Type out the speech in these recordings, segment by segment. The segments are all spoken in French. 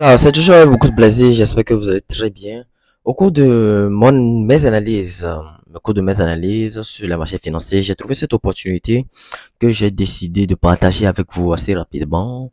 Alors, c'est toujours avec beaucoup de plaisir. J'espère que vous allez très bien. Au cours de mes analyses, au cours de mes analyses sur les marchés financiers, j'ai trouvé cette opportunité que j'ai décidé de partager avec vous assez rapidement.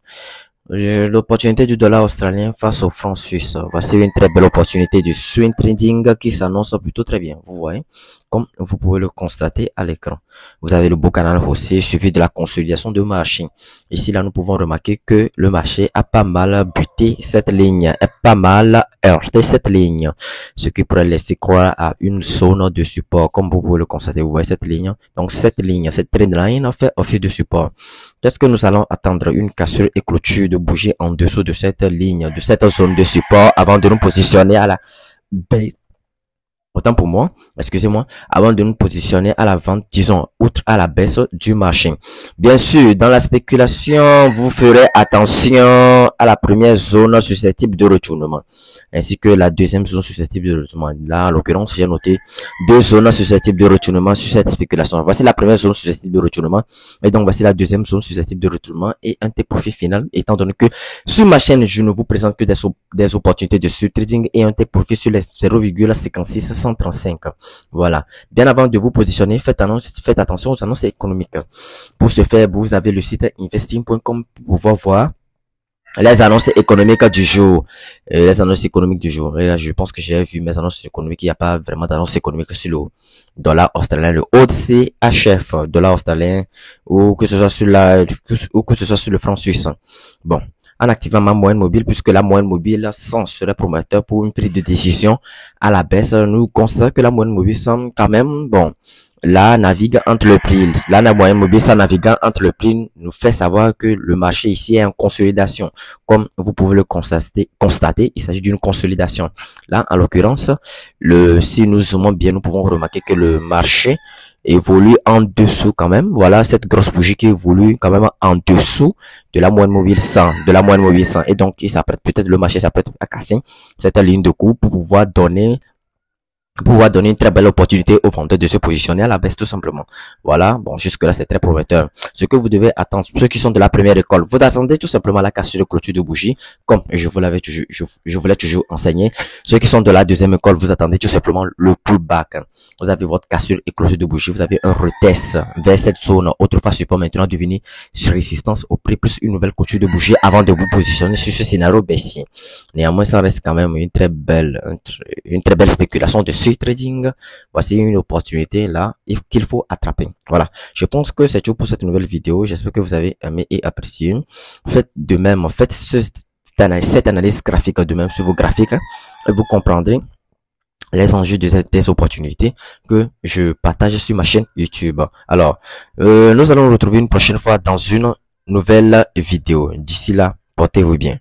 L'opportunité du dollar australien face au franc suisse. Voici une très belle opportunité du swing trading qui s'annonce plutôt très bien. Vous voyez, comme vous pouvez le constater à l'écran. Vous avez le beau canal haussier suivi de la consolidation de marché. Ici, là, nous pouvons remarquer que le marché a pas mal buté cette ligne, a pas mal heurté cette ligne, ce qui pourrait laisser croire à une zone de support. Comme vous pouvez le constater, vous voyez cette ligne. Donc, cette ligne, cette trendline a fait office de support. Qu'est-ce que nous allons attendre? Une cassure et clôture de bouger en dessous de cette ligne, de cette zone de support avant de nous positionner à la baisse. Autant pour moi, excusez-moi, avant de nous positionner à la vente, disons, outre à la baisse du marché. Bien sûr, dans la spéculation, vous ferez attention à la première zone susceptible de retournement, ainsi que la deuxième zone susceptible de retournement. Là, en l'occurrence, j'ai noté deux zones susceptibles de retournement sur cette spéculation. Voici la première zone susceptible de retournement, et donc voici la deuxième zone susceptible de retournement et un take profit final, étant donné que sur ma chaîne, je ne vous présente que des opportunités de sur trading et un take profit sur les 0,56 135. Voilà. Bien avant de vous positionner, faites attention aux annonces économiques. Pour ce faire, vous avez le site investing.com pour pouvoir voir les annonces économiques du jour. Les annonces économiques du jour. Et là, je pense que j'ai vu mes annonces économiques. Il n'y a pas vraiment d'annonces économiques sur le dollar australien, le OCHF, dollar australien, ou que ce soit sur le franc suisse. Bon. En activant ma moyenne mobile, puisque la moyenne mobile serait prometteur pour une prise de décision à la baisse, nous constatons que la moyenne mobile semble quand même, bon, là, navigue entre le prix. Là, la moyenne mobile, ça naviguant entre le prix, nous fait savoir que le marché ici est en consolidation. Comme vous pouvez le constater, il s'agit d'une consolidation. Là, en l'occurrence, si nous zoomons bien, nous pouvons remarquer que le marché évolue en dessous quand même. Voilà, cette grosse bougie qui évolue quand même en dessous de la moyenne mobile 100, Et donc, le marché s'apprête à casser cette ligne de cours pour pouvoir donner une très belle opportunité aux vendeurs de se positionner à la baisse tout simplement. Voilà, bon, jusque là c'est très prometteur. Ce que vous devez attendre, ceux qui sont de la première école, vous attendez tout simplement la cassure de clôture de bougie, comme je vous l'ai toujours enseigné. Ceux qui sont de la deuxième école, vous attendez tout simplement le pullback. Vous avez votre cassure et clôture de bougie, vous avez un retest vers cette zone, autrefois support, maintenant devenu résistance au prix, plus une nouvelle clôture de bougie avant de vous positionner sur ce scénario baissier. Néanmoins, ça reste quand même une très belle spéculation de trading. Voici une opportunité là qu'il faut attraper. Voilà, je pense que c'est tout pour cette nouvelle vidéo. J'espère que vous avez aimé et apprécié. Faites de même, faites cette analyse graphique de même sur vos graphiques et vous comprendrez les enjeux des opportunités que je partage sur ma chaîne YouTube. Alors, nous allons nous retrouver une prochaine fois dans une nouvelle vidéo. D'ici là, portez-vous bien.